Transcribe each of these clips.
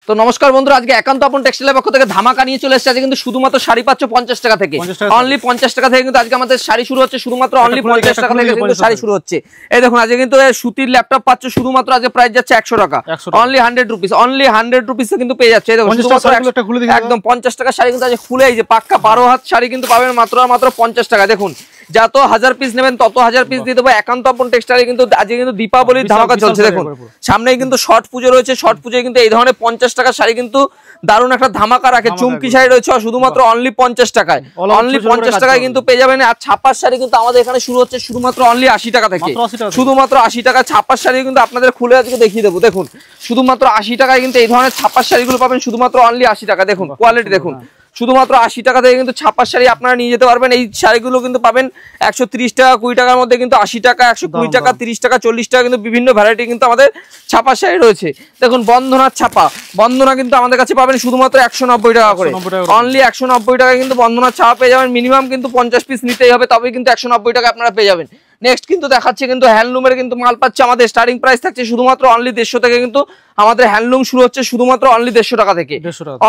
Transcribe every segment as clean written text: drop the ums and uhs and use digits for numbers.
তো নমস্কার বন্ধুরা, আজকে একান্ত আপন টেক্সটাইলের পক্ষ থেকে ধামাকা নিয়ে চলে এসেছে। আজকে কিন্তু শুধুমাত্র শাড়ি পাচ্ছ 50 টাকা থেকে, অনলি 50 টাকা থেকে কিন্তু আজকে আমাদের শাড়ি শুরু হচ্ছে। শুধুমাত্র অনলি 50 টাকা থেকে কিন্তু শাড়ি শুরু হচ্ছে। এই দেখুন আজকে কিন্তু সুতির ল্যাপটপ পাচ্ছ শুধুমাত্র আজকে প্রাইস যাচ্ছে 100 টাকা, অনলি 100 রুপিস, অনলি 100 রুপিসে কিন্তু পেয়ে যাচ্ছে। এই দেখুন একদম 50 টাকা শাড়ি কিন্তু আজকে খুলে, এই যে পাক্কা 12 হাত শাড়ি কিন্তু পাবেন মাত্র 50 টাকা। দেখুন যত 1000 পিস নেবেন তত 1000 পিস দিয়ে দেবো। একান্ত আপন টেক্সটাইলে কিন্তু আজকে কিন্তু দীপাবলির ধামাকা চলছে। দেখুন সামনেই কিন্তু শর্ট পুজো রয়েছে, শর্ট পুজোয় কিন্তু এই ধরনের 50 টাকার শাড়ি কিন্তু দারুণ একটা ধামাকা রাখে। চুমকি শাড়ি রয়েছে শুধুমাত্র অনলি 50 টাকায়, অনলি 50 টাকায় কিন্তু পেয়ে যাবেন। আর ছাপার শাড়ি কিন্তু আমাদের এখানে শুরু হচ্ছে শুধুমাত্র অনলি 80 টাকা থেকে, শুধুমাত্র 80 টাকা। ছাপার শাড়ি কিন্তু আপনাদের খুলে আজকে দেখিয়ে দেবো। দেখুন শুধুমাত্র 80 টাকায় কিন্তু এই ধরনের ছাপার শাড়িগুলো পাবেন শুধুমাত্র অনলি 80 টাকা। দেখুন কোয়ালিটি দেখুন, শুধুমাত্র 80 টাকা থেকে কিন্তু ছাপার শাড়ি আপনারা নিয়ে যেতে পারবেন। এই শাড়িগুলো কিন্তু পাবেন 130 টাকা 20 টাকার মধ্যে, কিন্তু 80 টাকা 120 টাকা 30 টাকা 40 টাকা কিন্তু বিভিন্ন ভ্যারাইটি কিন্তু আমাদের ছাপার শাড়ি রয়েছে। দেখুন বন্ধনার ছাপা, বন্ধনা কিন্তু আমাদের কাছে পাবেন শুধুমাত্র 190 টাকা করে, অনলি 190 টাকা কিন্তু বন্ধনার ছাপা পেয়ে যাবেন। মিনিমাম কিন্তু 50 পিস নিতেই হবে, তবে কিন্তু 190 টাকা আপনারা পেয়ে যাবেন। নেক্সট কিন্তু দেখাচ্ছে কিন্তু হ্যান্ডলুমের কিন্তু মাল পাচ্ছে। আমাদের স্টার্টিং প্রাইস থাকছে শুধুমাত্র অনলি 150 থেকে, কিন্তু আমাদের হ্যান্ডলুম শুরু হচ্ছে শুধুমাত্র অনলি 150 টাকা থেকে,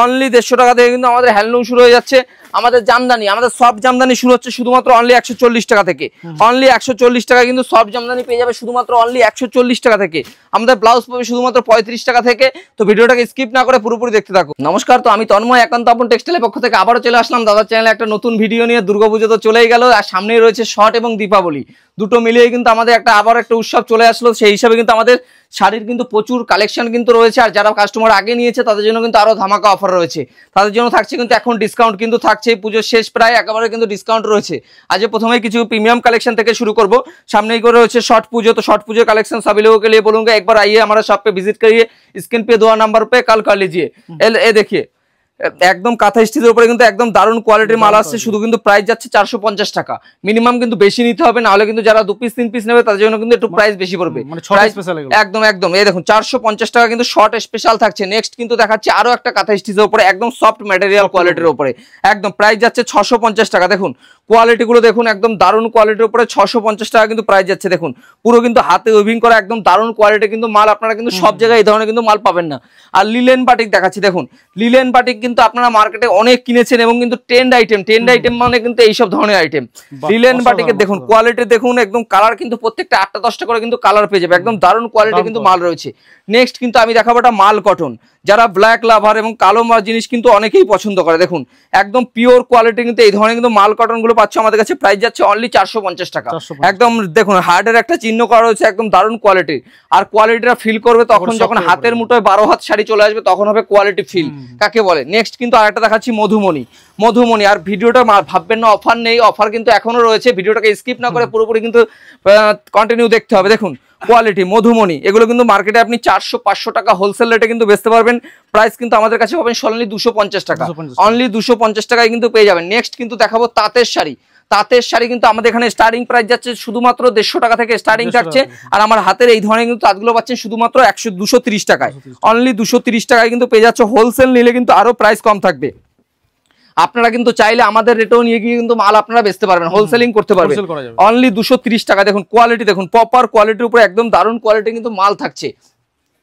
অনলি 150 টাকা থেকে কিন্তু আমাদের হ্যান্ডলুম শুরু হয়ে যাচ্ছে। আমাদের জামদানি, আমাদের সব জামদানি শুরু হচ্ছে শুধুমাত্র অনলি 140 টাকা থেকে, অনলি 140 টাকা কিন্তু সব জামদানি পেয়ে যাবে শুধুমাত্র অনলি 140 টাকা থেকে। আমাদের ব্লাউজ পাবে শুধুমাত্র 35 টাকা থেকে। তো ভিডিওটাকে স্কিপ না করে পুরোপুরি দেখতে থাকুন। নমস্কার, তো আমি তন্ময়, একান্ত আপন টেক্সটাইলের পক্ষ থেকে আবারও চলে আসলাম দাদার চ্যানেলে একটা নতুন ভিডিও নিয়ে। দুর্গাপুজো তো চলেই গেল, আর সামনেই রয়েছে শর্ট এবং দীপাবলি, দুটো মিলিয়ে কিন্তু আমাদের আবার একটা উৎসব চলে আসলো। সেই হিসাবে কিন্তু আমাদের শাড়ির কিন্তু প্রচুর কালেকশন কিন্তু রয়েছে। আর যারা কাস্টমার আগে নিয়েছে তাদের জন্য কিন্তু আরো ধামাকা অফার রয়েছে, তাদের জন্য থাকছে কিন্তু এখন ডিসকাউন্ট কিন্তু থাকছে। পুজোর শেষ প্রায় একেবারে কিন্তু ডিসকাউন্ট রয়েছে। আজ প্রথমে কিছু প্রিমিয়াম কালেকশন থেকে শুরু করব। সামনেই করে রয়েছে শর্ट पूजो, तो शॉर्ट पूजो कलेक्शन सभी लोगों के लिए बोलूंगा एक बार आइए हमारा शॉप पे विजिट करिए, स्क्रीन पे 2 नंबर पे कॉल कर लीजिए। ये देखिए একদম কাঁথা স্টিচের উপরে কিন্তু একদম দারুণ কোয়ালিটির মাল আসছে। শুধু কিন্তু প্রাইস যাচ্ছে 450 টাকা, মিনিমাম কিন্তু বেশি নিতে হবে, না হলে কিন্তু যারা 2 পিস 3 পিস নেবে তাদের জন্য কিন্তু একটু প্রাইস বেশি পড়বে। একদম একদম এই দেখুন 450 টাকা কিন্তু শর্ট স্পেশাল থাকছে। নেক্সট কিন্তু দেখাচ্ছি আরো একটা কাঁথা স্টিচের উপরে একদম সফট ম্যাটেরিয়াল কোয়ালিটির উপরে, একদম প্রাইস যাচ্ছে 650 টাকা। দেখুন কোয়ালিটি গুলো দেখুন, একদম দারুণ কোয়ালিটির উপরে 650 টাকা কিন্তু প্রাইস যাচ্ছে। দেখুন পুরো কিন্তু হাতে উইভিং করা একদম দারুণ কোয়ালিটি কিন্তু মাল, আপনারা কিন্তু সব জায়গায় এই ধরনের কিন্তু মাল পাবেন না। আর লিলেন বাটিক দেখাচ্ছি, দেখুন লিলেন বাটিক কিন্তু আপনারা মার্কেটে অনেক কিনেছেন এবং কিন্তু ট্রেন্ড আইটেম মানে কিন্তু এইসব ধরনের আইটেম। লিলেন বাটিকের দেখুন কোয়ালিটি দেখুন, একদম কালার কিন্তু প্রত্যেকটা 8টা 10টা করে কিন্তু কালার পেয়ে যাবে, একদম দারুণ কোয়ালিটি কিন্তু মাল রয়েছে। নেক্সট কিন্তু আমি দেখাবো একটা মাল কটন, যারা ব্ল্যাক লাভার এবং কালো জিনিস কিন্তু অনেকেই পছন্দ করে। দেখুন একদম পিওর কোয়ালিটি কিন্তু এই ধরনের কিন্তু মাল কটন গুলো পাচ্ছ আমাদের কাছে। প্রাইস যাচ্ছে অনলি 450 টাকা। একদম দেখুন হার্ডের একটা চিহ্ন করা রয়েছে, একদম দারুণ কোয়ালিটি। আর কোয়ালিটিটা ফিল করবে তখন যখন হাতের মুঠোয় 12 হাত শাড়ি চলে আসবে, তখন হবে কোয়ালিটি ফিল কাকে বলে। নেক্সট কিন্তু আরেকটা দেখাচ্ছি মধুমণি, মধুমণি। আর ভিডিওটা ভাববেন না অফার নেই, অফার কিন্তু এখনো রয়েছে। ভিডিওটাকে স্কিপ না করে পুরোপুরি কিন্তু কন্টিনিউ দেখতে হবে। দেখুন কোয়ালিটি মধুমণি, এগুলো কিন্তু মার্কেটে আপনি 400-500 টাকা হোলসেল রেটে কিন্তু বেচতে পারবেন। প্রাইস কিন্তু আমাদের কাছে পাবেন অনলি 250 টাকা, অনলি 250 টাকায় কিন্তু পেয়ে যাবেন। নেক্সট কিন্তু দেখাবো তাঁতের শাড়ি, তাঁতের শাড়ি কিন্তু আমাদের এখানে স্টার্টিং প্রাইস যাচ্ছে শুধুমাত্র 150 টাকা থেকে স্টার্টিং থাকছে। আর আমার হাতের এই ধরনের কিন্তু তাঁতগুলো পাচ্ছেন শুধুমাত্র 230 টাকায়, অনলি 230 টাকায় কিন্তু পেয়ে যাচ্ছে। হোলসেল নিলে কিন্তু আরো প্রাইস কম থাকবে। আপনারা কিন্তু চাইলে আমাদের রেটেও নিয়ে গিয়ে কিন্তু মাল আপনারা বেচতে পারবেন, হোলসেলিং করতে পারবেন অনলি 230 টাকা। দেখুন কোয়ালিটি দেখুন, প্রপার কোয়ালিটির উপরে একদম দারুণ কোয়ালিটি কিন্তু মাল থাকছে।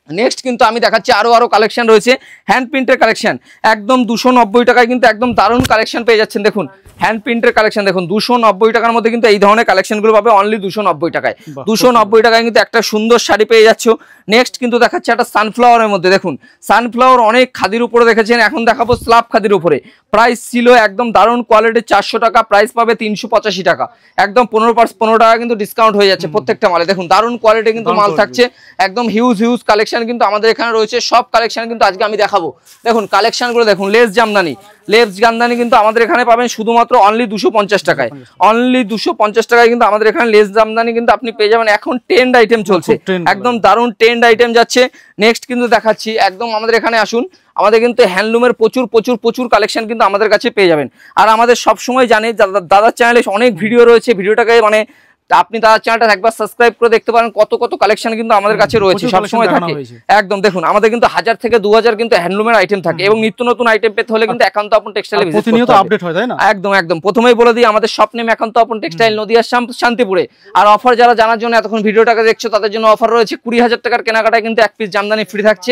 নেক্সট কিন্তু আমি দেখাচ্ছি আরো কালেকশন রয়েছে হ্যান্ড প্রিন্টের কালেকশন, একদম 290 টাকায় কিন্তু একদম দারুণ কালেকশন পেয়ে যাচ্ছেন। দেখুন হ্যান্ড প্রিন্টের কালেকশন দেখুন 290 টাকার মধ্যে কিন্তু এই ধরনের কালেকশনগুলো পাবে অনলি 290 টাকায়। 290 টাকায় কিন্তু একটা সুন্দর শাড়ি পেয়ে যাচ্ছ। নেক্সট কিন্তু দেখাচ্ছে একটা সানফ্লাওয়ারের মধ্যে, দেখুন সানফ্লাওয়ার অনেক খাদির উপরে দেখেছেন, এখন দেখাবো স্ল্যাব খাদির উপরে। প্রাইস ছিল একদম দারুণ কোয়ালিটির 400 টাকা, প্রাইস পাবে 385 টাকা, একদম 15 টাকা কিন্তু ডিসকাউন্ট হয়ে যাচ্ছে প্রত্যেকটা মালে। দেখুন দারুণ কোয়ালিটি কিন্তু মাল থাকছে, একদম হিউজ কালেকশন কিন্তু আমাদের এখানে রয়েছে। সব কালেকশন কিন্তু আজকে আমি দেখাবো। দেখুন কালেকশনগুলো দেখুন, লেস জামদানি, লেস জামদানি কিন্তু আমাদের এখানে পাবেন শুধুমাত্র অনলি 250 টাকায়, অনলি 250 টাকায় কিন্তু আমাদের এখানে লেস জামদানি কিন্তু আপনি পেয়ে যাবেন। এখন ট্রেন্ড আইটেম চলছে, একদম দারুণ ট্রেন্ড আইটেম যাচ্ছে। নেক্সট কিন্তু দেখাচ্ছি একদম আমাদের এখানে আসুন, আমাদের কিন্তু হ্যান্ডলুমের প্রচুর কালেকশন কিন্তু আমাদের কাছে পেয়ে যাবেন। আর আমাদের সব সময় জানি দাদার চ্যানেলে অনেক ভিডিও রয়েছে, ভিডিওটাকে মানে আপনি তার চ্যানেলটা একবার সাবস্ক্রাইব করে দেখতে পারেন কত কত কালেকশন কিন্তু আমাদের কাছে রয়েছে, সবসময় থাকে। একদম দেখুন আমাদের কিন্তু 1000 থেকে 2000 কিন্তু হ্যান্ডলুমের আইটেম থাকে এবং নিত্য নতুন আইটেম পেতে হলে কিন্তু একান্ত আপন টেক্সটাইলে ভিজিট করতে হবে, আপডেট হয়, তাই না? একদম একদম। প্রথমেই বলে দিই আমাদের শপ নেম একান্ত আপন টেক্সটাইল, নদিয়া শান্তিপুরে। আর অফার যারা জানার জন্য এতক্ষণ ভিডিওটাকে দেখছো তাদের জন্য অফার রয়েছে, 20,000 টাকার কেনাকাটায় কিন্তু 1 পিস জামদানি ফ্রি থাকছে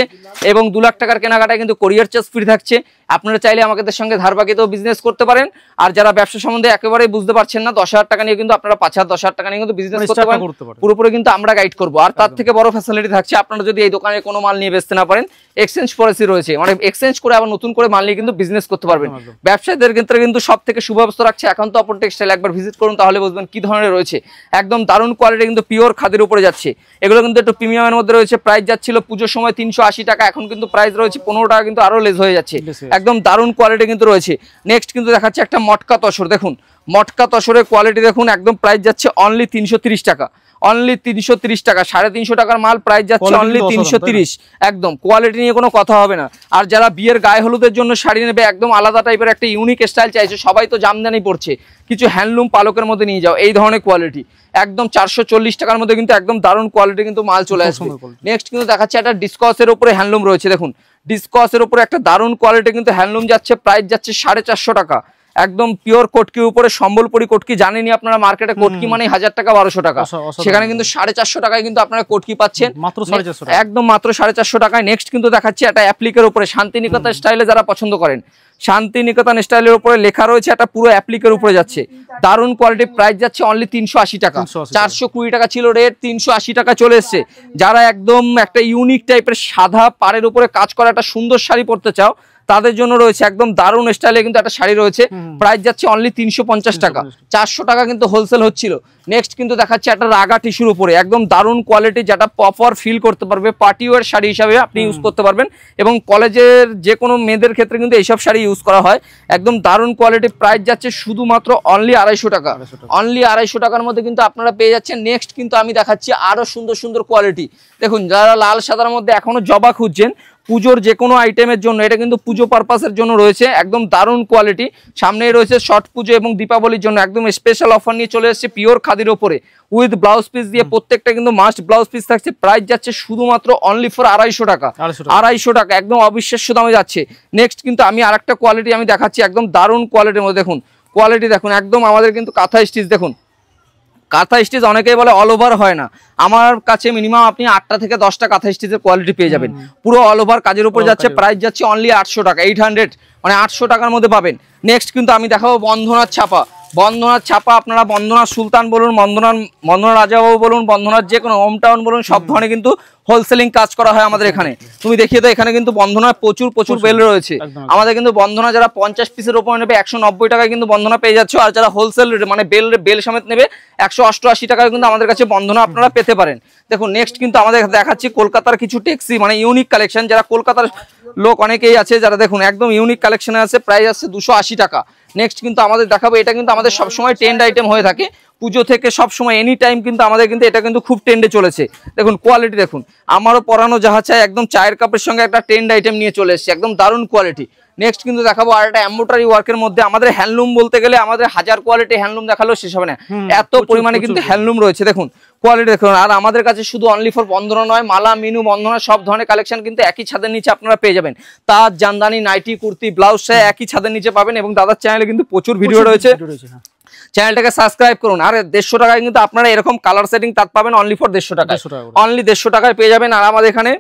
এবং 2 লাখ টাকার কেনাকাটায় কিন্তু কোরিয়ার চার্জ ফ্রি থাকছে। আপনারা চাইলে আমাদের সঙ্গে ধার বাকিতেও বিজনেস করতে পারেন। আর যারা ব্যবসা সম্বন্ধে একেবারেই বুঝতে পারছেন না, 10,000 টাকা নিয়ে কিন্তু আপনারা 5,000 10,000 টাকা নিয়ে কিন্তু বিজনেস করতে পারেন, পুরোপুরি কিন্তু আমরা গাইড করবো। আর তার থেকে বড় ফ্যাসিলিটি থাকছে, আপনারা যদি এই দোকানে কোনো মাল নিয়ে বেচতে না পারেন, এক্সচেঞ্জ পলিসি রয়েছে, মানে এক্সচেঞ্জ করে আবার নতুন করে মাল নিয়ে কিন্তু বিজনেস করতে পারবেন। ব্যবসায়ীদের ক্ষেত্রে কিন্তু সব থেকে সুব্যবস্থা রাখছে একান্ত আপন টেক্সটাইল। একবার ভিজিট করুন তাহলে বুঝবেন কি ধরনের রয়েছে। একদম দারুণ কোয়ালিটি, কিন্তু পিওর খাদির উপরে যাচ্ছে। এগুলো কিন্তু একটু প্রিমিয়ামের মধ্যে রয়েছে। প্রাইস যাচ্ছিল পুজোর সময় 380 টাকা, এখন কিন্তু প্রাইস রয়েছে 15 টাকা, কিন্তু আরো লেস হয়ে যাচ্ছে। একদম দারুণ কোয়ালিটি কিন্তু রয়েছে। নেক্সট কিন্তু দেখাচ্ছে একটা মটকা তসর, দেখুন মটকা তসরের কোয়ালিটি দেখুন, একদম প্রাইস যাচ্ছে অনলি 330 টাকা, অনলি 330 টাকা। 350 টাকার মাল প্রাইস যাচ্ছে অনলি 330। একদম কোয়ালিটি নিয়ে কোনো কথা হবে না। আর যারা বিয়ের গায়ে হলুদের জন্য শাড়ি নেবে, একদম আলাদা টাইপের একটা ইউনিক স্টাইল চাইছে, সবাই তো জামদানি পড়ছে, কিছু হ্যান্ডলুম পালকের মধ্যে নিয়ে যাও, এই ধরনের কোয়ালিটি একদম 440 টাকার মধ্যে কিন্তু একদম দারুণ কোয়ালিটি কিন্তু মাল চলে আসবে। নেক্সট কিন্তু দেখাচ্ছে একটা ডিসকসের উপরে হ্যান্ডলুম রয়েছে, দেখুন ডিসকসের উপরে একটা দারুণ কোয়ালিটি কিন্তু হ্যান্ডলুম যাচ্ছে, প্রাইস যাচ্ছে 450 টাকা। একদম পিওর কোটকির উপরে সম্বলপুরি কোটকি, জানেনই আপনারা মার্কেটে কোটকি মানে 1000 টাকা 1200 টাকা, সেখানে কিন্তু 450 টাকায় কিন্তু আপনারা কোটকি পাচ্ছেন মাত্র 450, একদম মাত্র 450 টাকায়। নেক্সট কিন্তু দেখাচ্ছি একটা অ্যাপ্লিকের উপরে শান্তিনিকেতন স্টাইলে যারা পছন্দ করেন, শান্তিনিকেতন স্টাইলের উপরে লেখা রয়েছে, একটা পুরো অ্যাপ্লিকের উপরে যাচ্ছে, দারুণ কোয়ালিটি, প্রাইস যাচ্ছে অনলি 380 টাকা। 420 টাকা ছিল রেট, 380 টাকা চলে এসছে। যারা একদম একটা ইউনিক টাইপের সাদা পাড়ের উপরে কাজ করা একটা সুন্দর শাড়ি পরতে চাও, তাদের জন্য রয়েছে একদম দারুণ স্টাইলে কিন্তু একটা শাড়ি রয়েছে, প্রাইস যাচ্ছে অনলি 350 টাকা। 400 টাকা কিন্তু হোলসেল হচ্ছিল। নেক্সট কিন্তু দেখাচ্ছে একটা রাগা টিস্যুর উপরে একদম দারুণ কোয়ালিটি, যেটা প্রপার ফিল করতে পারবে, পার্টি ওয়্যার শাড়ি হিসাবে আপনি ইউজ করতে পারবেন এবং কলেজের যে কোনো মেয়েদের ক্ষেত্রে কিন্তু এইসব শাড়ি ইউজ করা হয়। একদম দারুণ কোয়ালিটি, প্রাইস যাচ্ছে শুধুমাত্র অনলি 250 টাকা, অনলি 250 টাকার মধ্যে কিন্তু আপনারা পেয়ে যাচ্ছেন। নেক্সট কিন্তু আমি দেখাচ্ছি আরো সুন্দর সুন্দর কোয়ালিটি, দেখুন যারা লাল সাদার মধ্যে এখনো জবা খুঁজছেন পুজোর যে কোনো আইটেমের জন্য, এটা কিন্তু পুজো পারপাসের জন্য রয়েছে, একদম দারুণ কোয়ালিটি। সামনেই রয়েছে ছট পুজো এবং দীপাবলির জন্য একদম স্পেশাল অফার নিয়ে চলে এসেছে পিওর খাদির ওপরে উইথ ব্লাউজ পিস দিয়ে, প্রত্যেকটা কিন্তু মাস্ট ব্লাউজ পিস থাকছে। প্রাইস যাচ্ছে শুধুমাত্র অনলি ফর 250 টাকা, 250 টাকা, একদম অবিশ্বাস্য দামে যাচ্ছে। নেক্সট কিন্তু আমি আরেকটা কোয়ালিটি আমি দেখাচ্ছি, একদম দারুণ কোয়ালিটির মধ্যে, দেখুন কোয়ালিটি দেখুন, একদম আমাদের কিন্তু কাঁথা স্টিচ, দেখুন কাঁথা স্টিচ অনেকেই বলে অল ওভার হয় না, আমার কাছে মিনিমাম আপনি 8টা থেকে 10টা কাঁথা স্টিচের কোয়ালিটি পেয়ে যাবেন, পুরো অল ওভার কাজের উপর যাচ্ছে। প্রাইস যাচ্ছে অনলি 800 টাকা, 800, মানে 800 টাকার মধ্যে পাবেন। নেক্সট কিন্তু আমি দেখাবো বন্ধনার ছাপা, বন্ধনার ছাপা, আপনারা বন্ধনার সুলতান বলুন, বন্ধনার রাজাবাবু বলুন, বন্ধনার যে কোনো হোম টাউন বলুন, সব ধরনের কিন্তু হোলসেলিং কাজ করা হয় আমাদের এখানে। তুমি দেখিয়ে তো এখানে কিন্তু বন্ধনার প্রচুর বেল রয়েছে আমাদের, কিন্তু বন্ধনা যারা 50 পিসের উপরে নেবে 190 টাকায় কিন্তু বন্ধনা পেয়ে যাচ্ছে, আর যারা হোলসেল মানে বেল সমেত নেবে 188 টাকায় কিন্তু আমাদের কাছে বন্ধনা আপনারা পেতে পারেন। দেখুন নেক্সট কিন্তু আমাদের দেখাচ্ছি কলকাতার কিছু টেক্সি, মানে ইউনিক কালেকশন, যারা কলকাতার লোক অনেকেই আছে যারা, দেখুন একদম ইউনিক কালেকশনে আছে, প্রাইস আছে 280 টাকা। নেক্সট কিন্তু আমাদের দেখাবো, এটা কিন্তু আমাদের সবসময় ট্রেন্ড আইটেম হয়ে থাকে, পুজো থেকে সবসময় এনি টাইম কিন্তু আমাদের কিন্তু এটা কিন্তু খুব ট্রেন্ডে চলেছে। দেখুন কোয়ালিটি দেখুন, আমারও পরানো যাহা চাই, একদম চায়ের কাপের সঙ্গে একটা ট্রেন্ড আইটেম নিয়ে চলে এসেছে, একদম দারুণ কোয়ালিটি। নেক্সট কিন্তু দেখাবো আর একটা এমব্রয়ডারি ওয়ার্কের মধ্যে, আমাদের হ্যান্ডলুম বলতে গেলে আমাদের 1000 কোয়ালিটি হ্যান্ডলুম দেখালেও শেষ হবে না, এত পরিমাণে কিন্তু হ্যান্ডলুম রয়েছে। দেখুন কোয়ালিটি দেখুন, আর আমাদের কাছে শুধু অনলি ফর বন্ধনা নয়, মালা মিনু বন্ধনা সব ধরনের কালেকশন কিন্তু একই ছাদের নিচে আপনারা পেয়ে যাবেন। তার জামদানি, নাইটি, কুর্তি, ব্লাউজ একই ছাদের নিচে পাবেন এবং দাদার চ্যানেলে কিন্তু প্রচুর ভিডিও রয়েছে, চ্যানেলটাকে সাবস্ক্রাইব করুন। আর 150 টাকায় কিন্তু আপনারা এরকম কালার সেটিং তার পাবেন অনলি ফর 150 টাকায়, অনলি 150 টাকায় পেয়ে যাবেন। আর আমাদের এখানে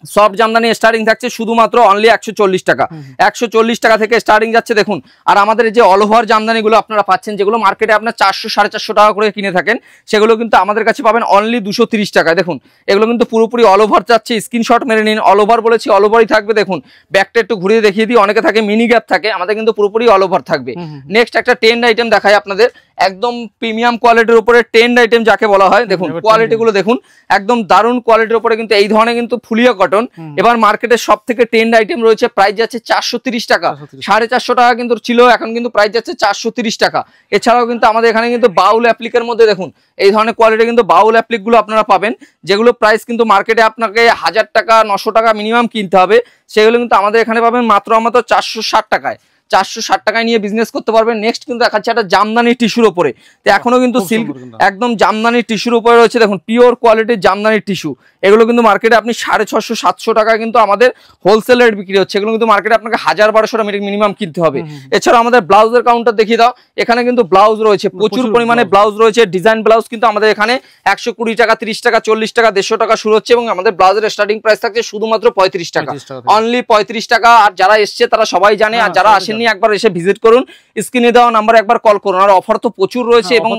সব জামদানি স্টার্টিং থাকছে শুধুমাত্র অনলি 140 টাকা, 140 টাকা থেকে স্টার্টিং যাচ্ছে। দেখুন আর আমাদের যে অল ওভার জামদানিগুলো আপনারা পাচ্ছেন, যেগুলো মার্কেটে আপনার 400 450 টাকা করে কিনে থাকেন, সেগুলো কিন্তু আমাদের কাছে পাবেন অনলি 230 টাকায়। দেখুন এগুলো কিন্তু পুরোপুরি অল ওভার যাচ্ছে, স্ক্রিনশট মেরে নিন, অল ওভার বলেছি অল ওভারই থাকবে। দেখুন ব্যাকটা একটু ঘুরিয়ে দেখিয়ে দিই, অনেকে থাকে মিনি গ্যাপ থাকে, আমাদের কিন্তু পুরোপুরি অল ওভার থাকবে। নেক্সট একটা ট্রেন্ড আইটেম দেখাই আপনাদের, একদম প্রিমিয়াম কোয়ালিটির উপরে ট্রেন্ড আইটেম যাকে বলা হয়। দেখুন কোয়ালিটি গুলো দেখুন, একদম দারুণ কোয়ালিটির উপরে কিন্তু এই ধরনের কিন্তু ফুলিয়া কটন এবার মার্কেটে সব থেকে ট্রেন্ড আইটেম রয়েছে, প্রাইস যাচ্ছে 430 টাকা, 450 টাকা কিন্তু ছিল, এখন কিন্তু প্রাইস যাচ্ছে 430 টাকা। এছাড়াও কিন্তু আমাদের এখানে কিন্তু বাউল অ্যাপ্লিকের মধ্যে দেখুন এই ধরনের কোয়ালিটি কিন্তু বাউল অ্যাপ্লিক গুলো আপনারা পাবেন, যেগুলো প্রাইস কিন্তু মার্কেটে আপনাকে 1000 টাকা 900 টাকা মিনিমাম কিনতে হবে, সেগুলো কিন্তু আমাদের এখানে পাবেন মাত্র 460 টাকায়। 460 টাকায় নিয়ে বিজনেস করতে পারবেন। নেক্সট কিন্তু দেখাচ্ছে একটা জামদানি টিস্যুর উপরে, তো এখনো কিন্তু সিল্ক একদম জামদানি টিস্যুর উপরে রয়েছে। দেখুন পিওর কোয়ালিটির জামদানি টিস্যু, এগুলো কিন্তু মার্কেটে আপনি 650-700 টাকায় কিন্তু আমাদের হোলসেল রেট বিক্রি হচ্ছে। এগুলো কিন্তু মার্কেটে আপনাকে 1000-1200 টাকা মিনিমাম কিনতে হবে। এছাড়া আমাদের ব্লাউজের কাউন্টার দেখিয়ে দাও, এখানে কিন্তু ব্লাউজ রয়েছে, প্রচুর পরিমাণে ব্লাউজ রয়েছে। ডিজাইন ব্লাউজ কিন্তু আমাদের এখানে 120 টাকা, 30 টাকা, 40 টাকা, 150 টাকা শুরু হচ্ছে, এবং আমাদের ব্লাউজের স্টার্টিং প্রাইস থাকছে শুধুমাত্র 35 টাকা, অনলি 35 টাকা। আর যারা এসছে তারা সবাই জানে, আর যারা আসেননি একবার এসে ভিজিট করুন, স্ক্রিনে দেওয়া নাম্বারে একবার কল করুন। আর অফার তো প্রচুর রয়েছে, এবং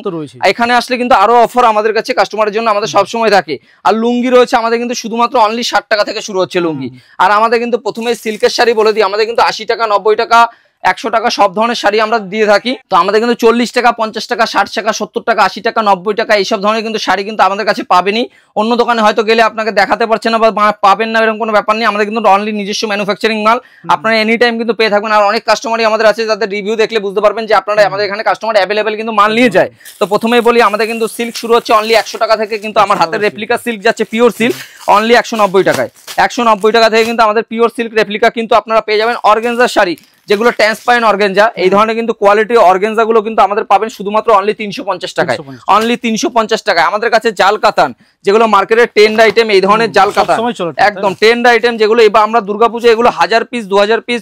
এখানে আসলে কিন্তু আরো অফার আমাদের কাছে কাস্টমারের জন্য আমাদের সবসময় থাকে। আর লুঙ্গি রয়েছে আমাদের কিন্তু শুধুমাত্র অনলি 60 টাকা থেকে শুরু হচ্ছে লুঙ্গি। আর আমাদের কিন্তু প্রথমে সিল্কের শাড়ি বলে দিই, আমাদের কিন্তু 80 টাকা, 90 টাকা, 100 টাকা সব ধরনের শাড়ি আমরা দিয়ে থাকি। তো আমাদের কিন্তু 40 টাকা, 50 টাকা, 60 টাকা, 70 টাকা, 80 টাকা, 90 টাকা এইসব ধরনের কিন্তু শাড়ি কিন্তু আমাদের কাছে পাবেনই। অন্য দোকানে হয়তো গেলে আপনাকে দেখাতে পারছে না বা পাবেন না, এরকম কোনো ব্যাপার নেই। আমাদের কিন্তু অনলি নিজস্ব ম্যানুফ্যাকচারিং মাল আপনারা এনি টাইম কিন্তু পেয়ে থাকবেন। আর অনেক কাস্টমারই আমাদের আছে যাদের রিভিউ দেখলে বুঝতে পারবেন যে আপনারা আমাদের এখানে কাস্টমার অ্যাভেলেবেল কিন্তু মাল নিয়ে যায়। তো প্রথমেই বলি, আমাদের কিন্তু সিল্ক শুরু হচ্ছে অনলি 100 টাকা থেকে, কিন্তু আমার হাতের রেপ্লিকা সিল্ক যাচ্ছে পিওর সিল্ক অনলি 190 টাকায়। 190 টাকা থেকে কিন্তু আমাদের পিওর সিল্ক রেপ্লিকা কিন্তু আপনারা পেয়ে যাবেন। অর্গানজার শাড়ি যেগুলো ট্রান্সপারেন্ট অর্গানজা, এই ধরনের কিন্তু কোয়ালিটি অর্গানজা গুলো কিন্তু আমাদের পাবেন শুধুমাত্র অনলি 350 টাকায়, অনলি 350 টাকায়। আমাদের কাছে জাল কাতান, যেগুলো মার্কেটের ট্রেন্ড আইটেম, এই ধরনের জাল কাতান একদম ট্রেন্ড আইটেম, যেগুলো এবার আমরা দুর্গাপূজা এগুলো 1000 পিস 2000 পিস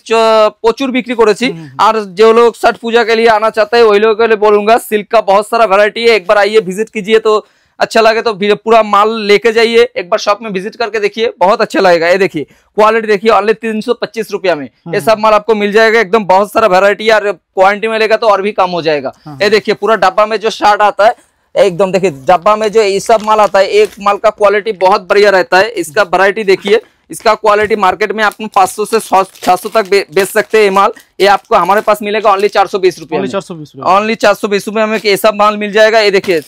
প্রচুর বিক্রি করেছি। আর जो लोग छठ पूजा के लिए आना चाहते हैं वही लोगों के लिए बोलूंगा, सिल्क का बहुत सारा वैरायटी है, एक बार आइए विजिट कीजिए, तो अच्छा लगे तो पूरा माल लेके जाइए, एक बार शॉप में विजिट करके देखिए, बहुत अच्छा लगेगा। ये देखिए क्वालिटी देखिए, ऑनली 325 रुपया में ये सब माल आपको मिल जाएगा। एकदम बहुत सारा वैरायटी, और क्वांटिटी में लेगा तो और भी कम हो जाएगा। ये देखिए पूरा डब्बा में जो शर्ट आता है, एकदम देखिए डब्बा में जो ये सब माल आता है, एक माल का क्वालिटी बहुत बढ़िया रहता है। इसका वैरायटी देखिए, इसका क्वालिटी मार्केट में आप 500 से 700 तक बेच सकते हैं। ये माल ये आपको हमारे पास मिलेगा ओनली 420 रुपये, ओनली 420 रुपये में ये सब माल मिल जाएगा। ये देखिए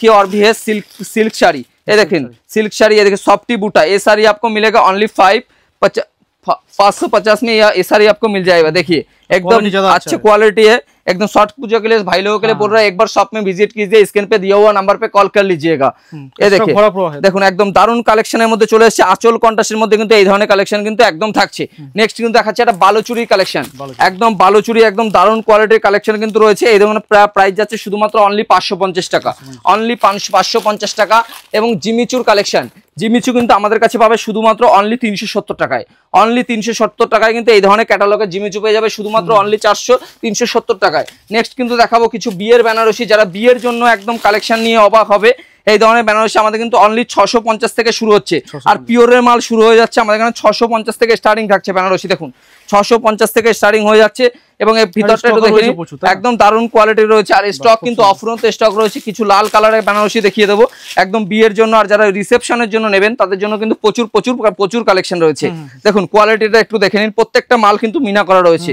और भी है सिल्क साड़ी, ये देखें सिल्क साड़ी, ये देखिए सॉफ्टी बूटा, ये साड़ी आपको मिलेगा ओनली 550 में ये साड़ी आपको मिल जाएगा। देखिए एकदम अच्छी क्वालिटी है, एकदम शॉर्ट पूजा के लिए भाई लोगों के लिए बोल रहा है, एक बार शॉप में विजिट कीजिए, स्क्रीन पे दिया हुआ नंबर पे कॉल कर लीजिएगा। ये देखिए দেখুন একদম দারুন কালেকশনের মধ্যে চলে এসেছে। আঁচল কন্ট্রাস্টের মধ্যে কিন্তু এই ধরনের কালেকশন কিন্তু একদম থাকছে। নেক্সট কিন্তু দেখাচ্ছে একটা বালুচুরি কালেকশন, একদম বালুচুরি, একদম দারুন কোয়ালিটির কালেকশন কিন্তু রয়েছে। এই ধরনের প্রাইস যাচ্ছে শুধুমাত্র অনলি 550 টাকা, অনলি 550 টাকা। এবং জিমিচুর কালেকশন, জিমিচু কিন্তু আমাদের কাছে পাবে শুধুমাত্র অনলি 370 টাকায়, অনলি 370 টাকায় কিন্তু এই ধরনের ক্যাটালগের জিমিচু পেয়ে যাবে শুধুমাত্র অনলি 370 টাকায়। নেক্সট কিন্তু দেখাবো কিছু বিয়ের বেনারসি, যারা বিয়ের জন্য একদম কালেকশন নিয়ে অবাক হবে। এই ধরনের বেনারসি আমাদের কিন্তু অনলি 650 থেকে শুরু হচ্ছে, আর পিওরের মাল শুরু হয়ে যাচ্ছে আমাদের এখানে 650 থেকে স্টার্টিং থাকছে বেনারসি। দেখুন 650 থেকে স্টার্টিং হয়ে যাচ্ছে, এবং এই ভিতরটা একটু দেখে নিন, একদম দারুণ কোয়ালিটি রয়েছে। আর স্টক কিন্তু অফুরন্ত স্টক রয়েছে। কিছু লাল কালারের বেনারসি দেখিয়ে দেবো একদম বিয়ের জন্য, আর যারা রিসেপশনের জন্য নেবেন তাদের জন্য কিন্তু প্রচুর কালেকশন রয়েছে। দেখুন কোয়ালিটিটা একটু দেখে নিন, প্রত্যেকটা মাল কিন্তু মিনা করা রয়েছে,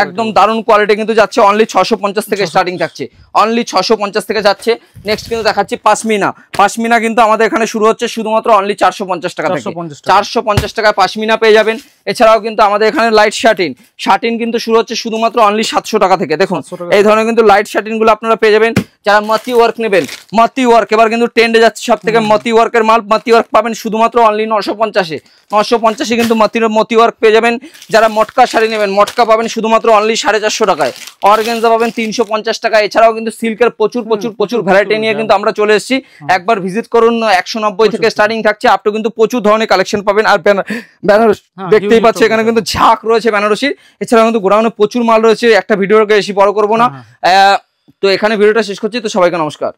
একদম দারুণ কোয়ালিটি কিন্তু যাচ্ছে। অনলি 650 থেকে স্টার্টিং থাকছে, অনলি 650 থেকে যাচ্ছে। নেক্সট কিন্তু দেখাচ্ছি পাশমিনা, পাশমিনা কিন্তু আমাদের এখানে শুরু হচ্ছে শুধুমাত্র অনলি 450 টাকা থেকে, 450 টাকায় পাশমিনা পেয়ে যাবেন। এছাড়াও কিন্তু আমাদের এখানে লাইট শার্টিন, শার্টিন কিন্তু শুরু হচ্ছে শুধুমাত্র অনলি 700 টাকা থেকে। দেখুন এই ধরনের কিন্তু লাইট শার্টিন গুলো আপনারা পেয়ে যাবেন। যারা মতি ওয়ার্ক নেবেন, মতি ওয়ার্ক এবার কিন্তু ট্রেন্ডে যাচ্ছে সব থেকে, মতি ওয়ার্কের মাল, মতি ওয়ার্ক পাবেন শুধুমাত্র অনলি 950 কিন্তু মতি ওয়ার্ক পেয়ে যাবেন। যারা মটকা শাড়ি নেবেন, মটকা পাবেন শুধুমাত্র অনলি 450 টাকায়, অর্গানজা পাবেন 350 টাকা। এছাড়াও কিন্তু সিল্কের প্রচুর ভ্যারাইটি নিয়ে কিন্তু আমরা চলে এসেছি, একবার ভিজিট করুন। 190 থেকে স্টার্টিং থাকছে, আপ টু কিন্তু প্রচুর ধরনের কালেকশন পাবেন। আর বেনারসি দেখতেই পাচ্ছি এখানে কিন্তু ঝাঁক রয়েছে বেনারসির। এছাড়াও কিন্তু গোডাউনে প্রচুর মাল রয়েছে, একটা ভিডিওকে বেশি বড় করবো না। তো এখানে ভিডিওটা শেষ করছি, তো সবাইকে নমস্কার।